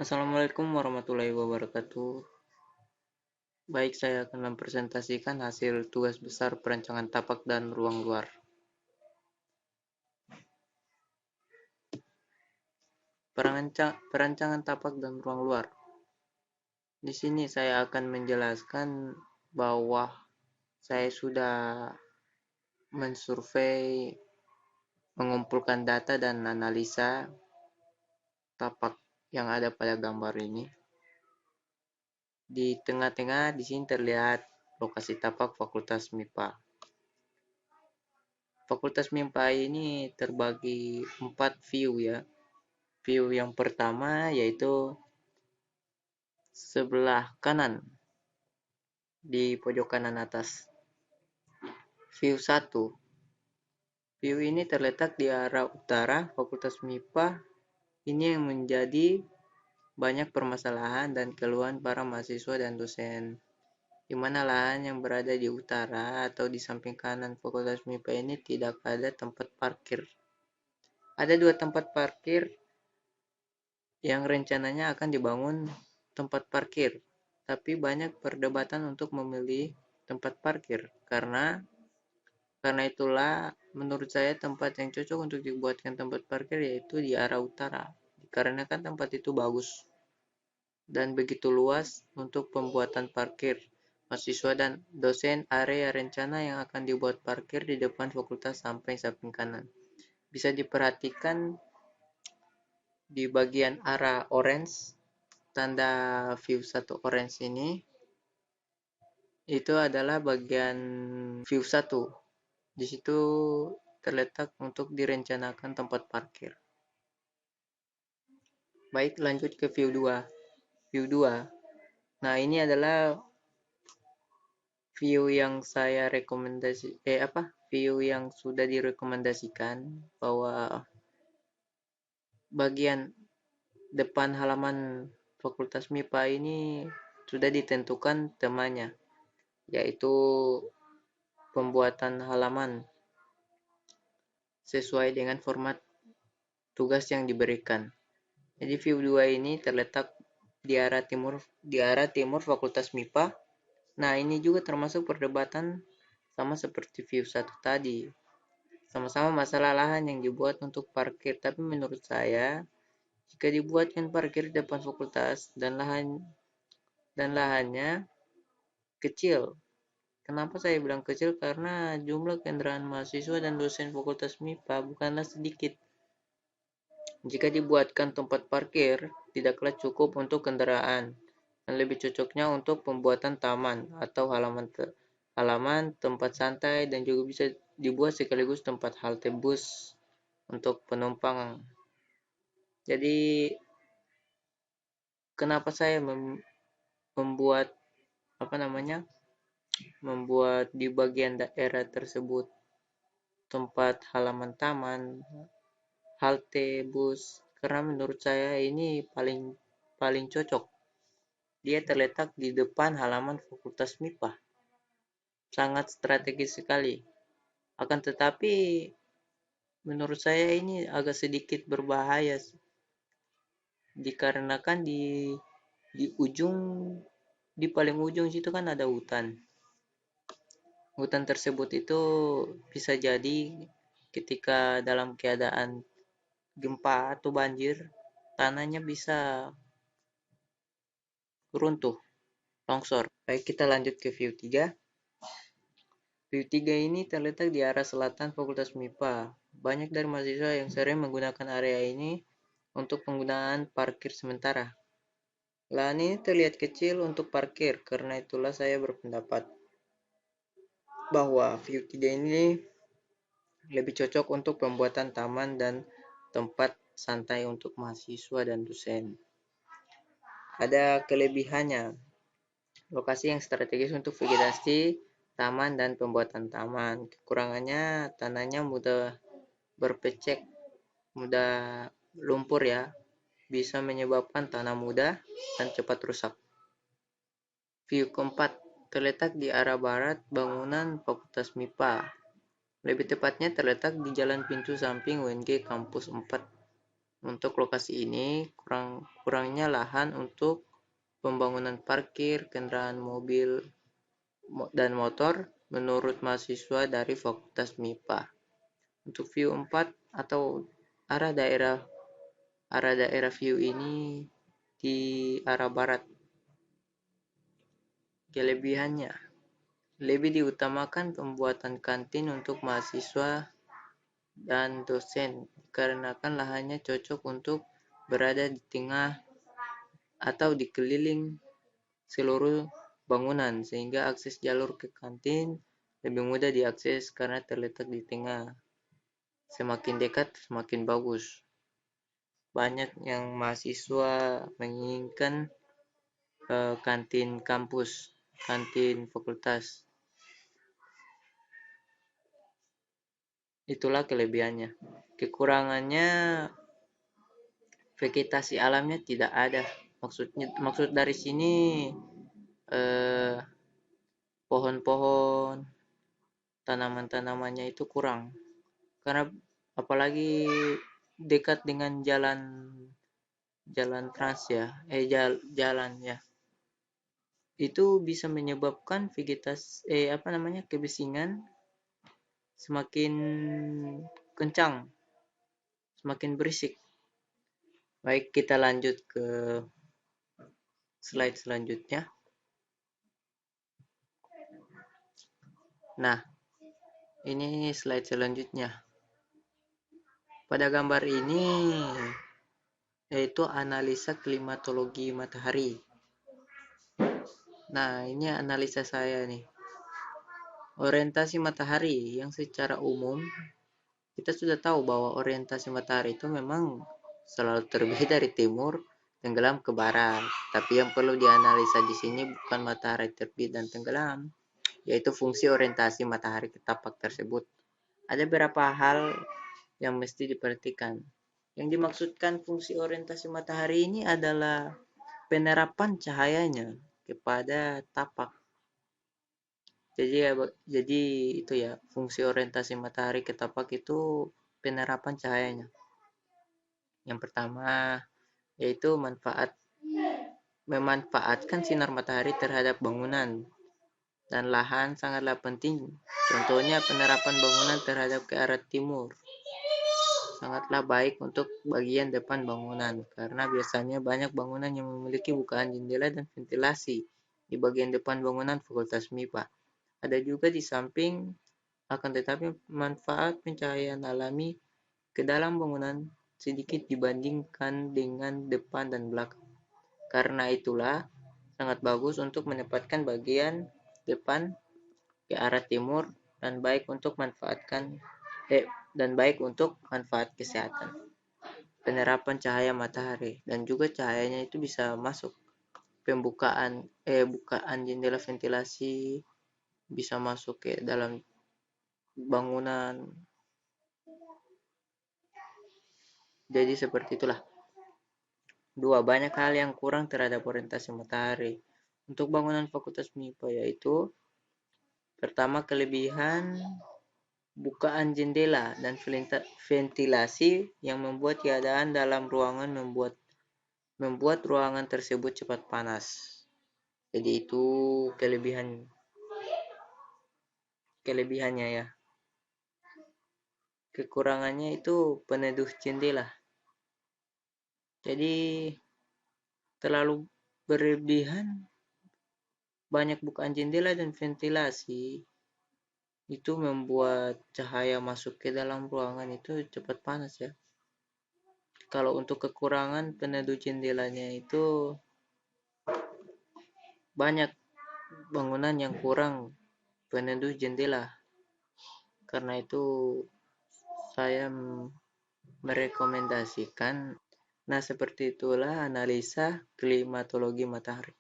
Assalamualaikum warahmatullahi wabarakatuh. Baik, saya akan mempresentasikan hasil tugas besar perancangan tapak dan ruang luar. Perancangan tapak dan ruang luar. Di sini saya akan menjelaskan bahwa saya sudah mensurvei, mengumpulkan data dan analisa tapak yang ada pada gambar ini. Di tengah-tengah di sini terlihat lokasi tapak Fakultas MIPA. Fakultas MIPA ini terbagi 4 view ya. View yang pertama yaitu sebelah kanan di pojok kanan atas. View 1. View ini terletak di arah utara Fakultas MIPA. Ini yang menjadi banyak permasalahan dan keluhan para mahasiswa dan dosen. Di mana lahan yang berada di utara atau di samping kanan Fakultas MIPA ini tidak ada tempat parkir. Ada 2 tempat parkir yang rencananya akan dibangun tempat parkir, tapi banyak perdebatan untuk memilih tempat parkir karena itulah menurut saya tempat yang cocok untuk dibuatkan tempat parkir yaitu di arah utara, dikarenakan tempat itu bagus dan begitu luas untuk pembuatan parkir mahasiswa dan dosen. Area rencana yang akan dibuat parkir di depan fakultas sampai samping kanan. Bisa diperhatikan di bagian arah orange, tanda view 1 orange ini, itu adalah bagian view 1. Di situ terletak untuk direncanakan tempat parkir. Baik, lanjut ke view 2. View 2. Nah, ini adalah view yang saya view yang sudah direkomendasikan bahwa bagian depan halaman Fakultas MIPA ini sudah ditentukan temanya, yaitu pembuatan halaman sesuai dengan format tugas yang diberikan. Jadi view 2 ini terletak di arah timur Fakultas MIPA. Nah, ini juga termasuk perdebatan sama seperti view 1 tadi. Sama-sama masalah lahan yang dibuat untuk parkir, tapi menurut saya jika dibuatkan parkir di depan fakultas dan lahannya kecil. Kenapa saya bilang kecil? Karena jumlah kendaraan mahasiswa dan dosen Fakultas MIPA bukanlah sedikit. Jika dibuatkan tempat parkir, tidaklah cukup untuk kendaraan, dan lebih cocoknya untuk pembuatan taman atau halaman tempat santai, dan juga bisa dibuat sekaligus tempat halte bus untuk penumpang. Jadi, kenapa saya membuat di bagian daerah tersebut tempat halaman taman, halte bus, karena menurut saya ini paling cocok. Dia terletak di depan halaman Fakultas MIPA. Sangat strategis sekali. Akan tetapi menurut saya ini agak sedikit berbahaya dikarenakan di paling ujung situ kan ada hutan. Hutan tersebut itu bisa jadi ketika dalam keadaan gempa atau banjir, tanahnya bisa runtuh, longsor. Baik, kita lanjut ke view 3. View 3 ini terletak di arah selatan Fakultas MIPA. Banyak dari mahasiswa yang sering menggunakan area ini untuk penggunaan parkir sementara. Lahan ini terlihat kecil untuk parkir, karena itulah saya berpendapat bahwa view 3 ini lebih cocok untuk pembuatan taman dan tempat santai untuk mahasiswa dan dosen. Ada kelebihannya, lokasi yang strategis untuk vegetasi, taman, dan pembuatan taman. Kekurangannya, tanahnya mudah berpecek, mudah lumpur ya, bisa menyebabkan tanah mudah dan cepat rusak. View keempat, terletak di arah barat bangunan Fakultas MIPA. Lebih tepatnya terletak di Jalan Pintu Samping UNG Kampus 4. Untuk lokasi ini, kurangnya lahan untuk pembangunan parkir kendaraan mobil dan motor menurut mahasiswa dari Fakultas MIPA. Untuk view 4 atau arah daerah view ini di arah barat. Kelebihannya, lebih diutamakan pembuatan kantin untuk mahasiswa dan dosen, dikarenakan lahannya cocok untuk berada di tengah atau di keliling seluruh bangunan, sehingga akses jalur ke kantin lebih mudah diakses karena terletak di tengah. Semakin dekat, semakin bagus. Banyak yang mahasiswa menginginkan kantin kampus, kantin fakultas. Itulah kelebihannya. Kekurangannya, vegetasi alamnya tidak ada. Maksud dari sini pohon-pohon, tanaman-tanamannya itu kurang. Karena apalagi dekat dengan jalan trans ya, jalan ya. Itu bisa menyebabkan kebisingan semakin kencang, semakin berisik. Baik, kita lanjut ke slide selanjutnya. Nah, ini slide selanjutnya. Pada gambar ini yaitu analisa klimatologi matahari. Nah, ini analisa saya nih. Orientasi matahari yang secara umum kita sudah tahu bahwa orientasi matahari itu memang selalu terbit dari timur tenggelam ke barat. Tapi yang perlu dianalisa di sini bukan matahari terbit dan tenggelam, yaitu fungsi orientasi matahari ke tapak tersebut. Ada beberapa hal yang mesti diperhatikan. Yang dimaksudkan fungsi orientasi matahari ini adalah penerapan cahayanya kepada tapak. Jadi itu ya, fungsi orientasi matahari ke tapak itu penerapan cahayanya. Yang pertama yaitu memanfaatkan sinar matahari terhadap bangunan dan lahan sangatlah penting. Contohnya penerapan bangunan terhadap ke arah timur sangatlah baik untuk bagian depan bangunan, karena biasanya banyak bangunan yang memiliki bukaan jendela dan ventilasi di bagian depan bangunan Fakultas MIPA. Ada juga di samping, akan tetapi manfaat pencahayaan alami ke dalam bangunan sedikit dibandingkan dengan depan dan belakang. Karena itulah sangat bagus untuk menempatkan bagian depan ke arah timur dan baik untuk manfaat kesehatan. Penerapan cahaya matahari dan juga cahayanya itu bisa masuk bukaan jendela ventilasi, bisa masuk ke dalam bangunan. Jadi seperti itulah. Dua, banyak hal yang kurang terhadap orientasi matahari untuk bangunan Fakultas MIPA, yaitu pertama, kelebihan bukaan jendela dan ventilasi yang membuat keadaan dalam ruangan membuat ruangan tersebut cepat panas. Jadi itu kelebihannya ya. Kekurangannya itu peneduh jendela. Jadi terlalu berlebihan banyak bukaan jendela dan ventilasi itu membuat cahaya masuk ke dalam ruangan itu cepat panas ya. Kalau untuk kekurangan peneduh jendelanya itu banyak bangunan yang kurang peneduh jendela. Karena itu saya merekomendasikan. Nah, seperti itulah analisa klimatologi matahari.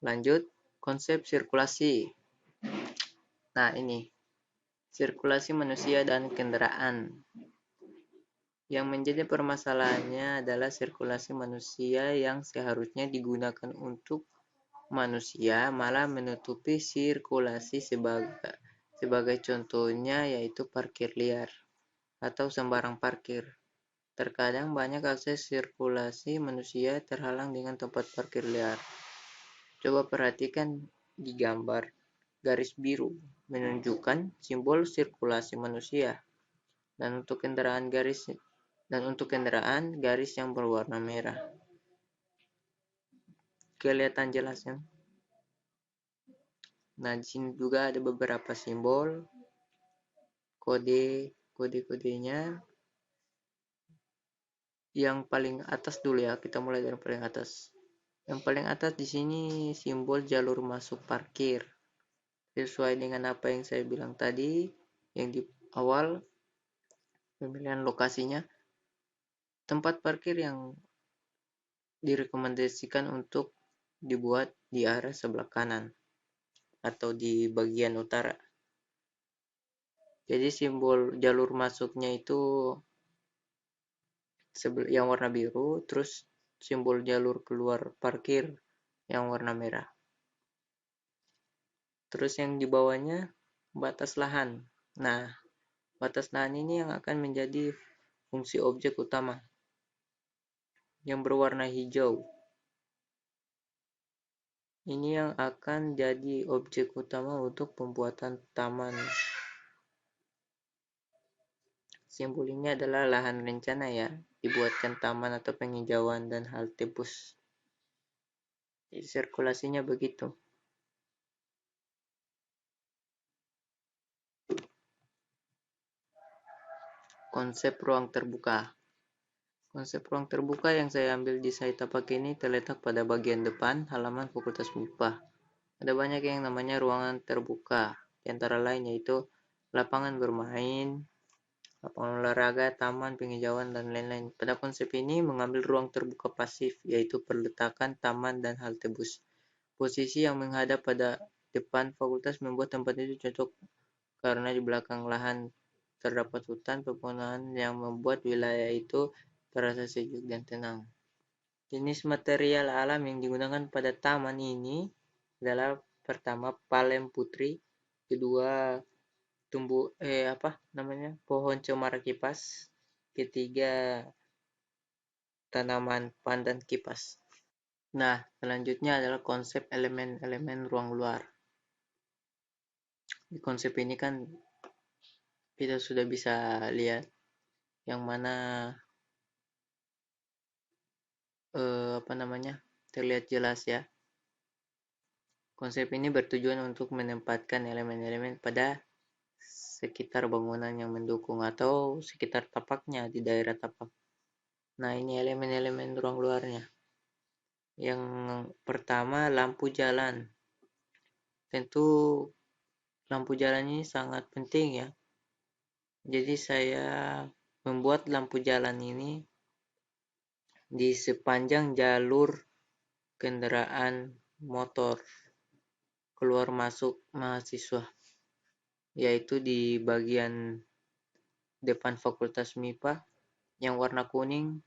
Lanjut, konsep sirkulasi. Nah, ini sirkulasi manusia dan kendaraan. Yang menjadi permasalahannya adalah sirkulasi manusia yang seharusnya digunakan untuk manusia malah menutupi sirkulasi sebagai contohnya yaitu parkir liar atau sembarang parkir. Terkadang banyak akses sirkulasi manusia terhalang dengan tempat parkir liar. Coba perhatikan di gambar. Garis biru menunjukkan simbol sirkulasi manusia, dan untuk kendaraan garis yang berwarna merah. Kelihatan jelasnya. Nah, di sini juga ada beberapa simbol, kode-kodenya. Yang paling atas dulu ya, kita mulai dari paling atas. Yang paling atas di sini simbol jalur masuk parkir. Sesuai dengan apa yang saya bilang tadi, yang di awal, pemilihan lokasinya, tempat parkir yang direkomendasikan untuk dibuat di arah sebelah kanan atau di bagian utara. Jadi simbol jalur masuknya itu yang warna biru, terus simbol jalur keluar parkir yang warna merah. Terus yang di bawahnya batas lahan. Nah, batas lahan ini yang akan menjadi fungsi objek utama yang berwarna hijau. Ini yang akan jadi objek utama untuk pembuatan taman. Simbol ini adalah lahan rencana ya, dibuatkan taman atau penghijauan dan halte bus. Jadi sirkulasinya begitu. Konsep ruang terbuka. Konsep ruang terbuka yang saya ambil di Saitapak ini terletak pada bagian depan halaman Fakultas MIPA. Ada banyak yang namanya ruangan terbuka, di antara lain yaitu lapangan bermain, lapangan olahraga, taman, penghijauan, dan lain-lain. Pada konsep ini mengambil ruang terbuka pasif, yaitu perletakan taman dan halte bus. Posisi yang menghadap pada depan fakultas membuat tempat itu cocok karena di belakang lahan terdapat hutan pepohonan yang membuat wilayah itu terasa sejuk dan tenang. Jenis material alam yang digunakan pada taman ini adalah pertama palem putri, kedua pohon cemara kipas, ketiga tanaman pandan kipas. Nah, selanjutnya adalah konsep elemen-elemen ruang luar. Di konsep ini kan kita sudah bisa lihat yang mana terlihat jelas ya. Konsep ini bertujuan untuk menempatkan elemen-elemen pada sekitar bangunan yang mendukung atau sekitar tapaknya di daerah tapak. Nah, ini elemen-elemen ruang luarnya. Yang pertama, lampu jalan. Tentu lampu jalan ini sangat penting ya. Jadi saya membuat lampu jalan ini di sepanjang jalur kendaraan motor keluar masuk mahasiswa, yaitu di bagian depan Fakultas MIPA yang warna kuning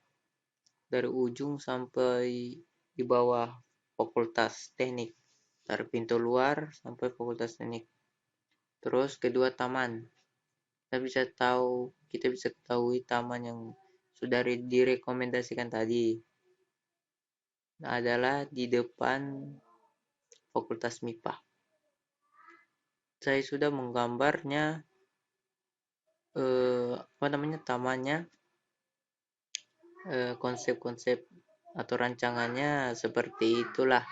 dari ujung sampai di bawah Fakultas Teknik, dari pintu luar sampai Fakultas Teknik. Terus kedua taman. Kita bisa ketahui taman yang sudah direkomendasikan tadi adalah di depan Fakultas MIPA. Saya sudah menggambarnya tamannya, konsep-konsep atau rancangannya seperti itulah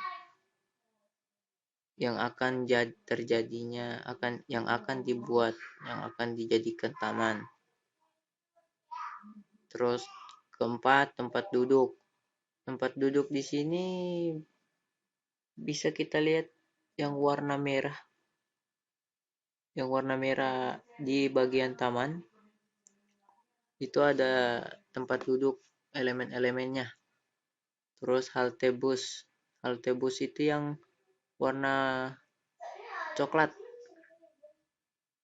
yang akan yang akan dijadikan taman. Terus keempat, tempat duduk. Tempat duduk di sini bisa kita lihat yang warna merah. Yang warna merah di bagian taman itu ada tempat duduk elemen-elemennya. Terus halte bus. Halte bus itu yang warna coklat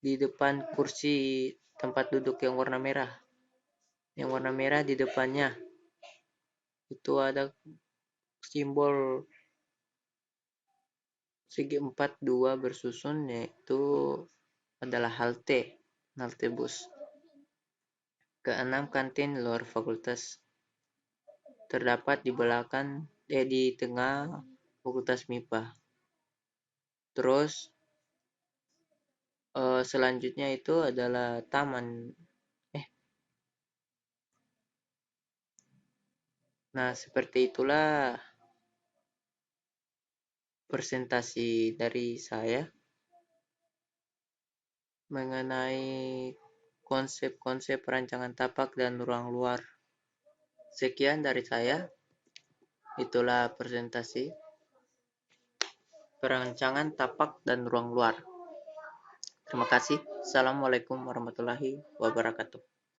di depan kursi tempat duduk yang warna merah. Yang warna merah di depannya itu ada simbol segi 4 2 bersusun, yaitu adalah halte bus. Keenam, kantin luar fakultas terdapat di tengah fakultas MIPA. Terus selanjutnya itu adalah taman. Nah, seperti itulah presentasi dari saya mengenai konsep-konsep perancangan tapak dan ruang luar. Sekian dari saya. Itulah presentasi perancangan tapak dan ruang luar. Terima kasih. Assalamualaikum warahmatullahi wabarakatuh.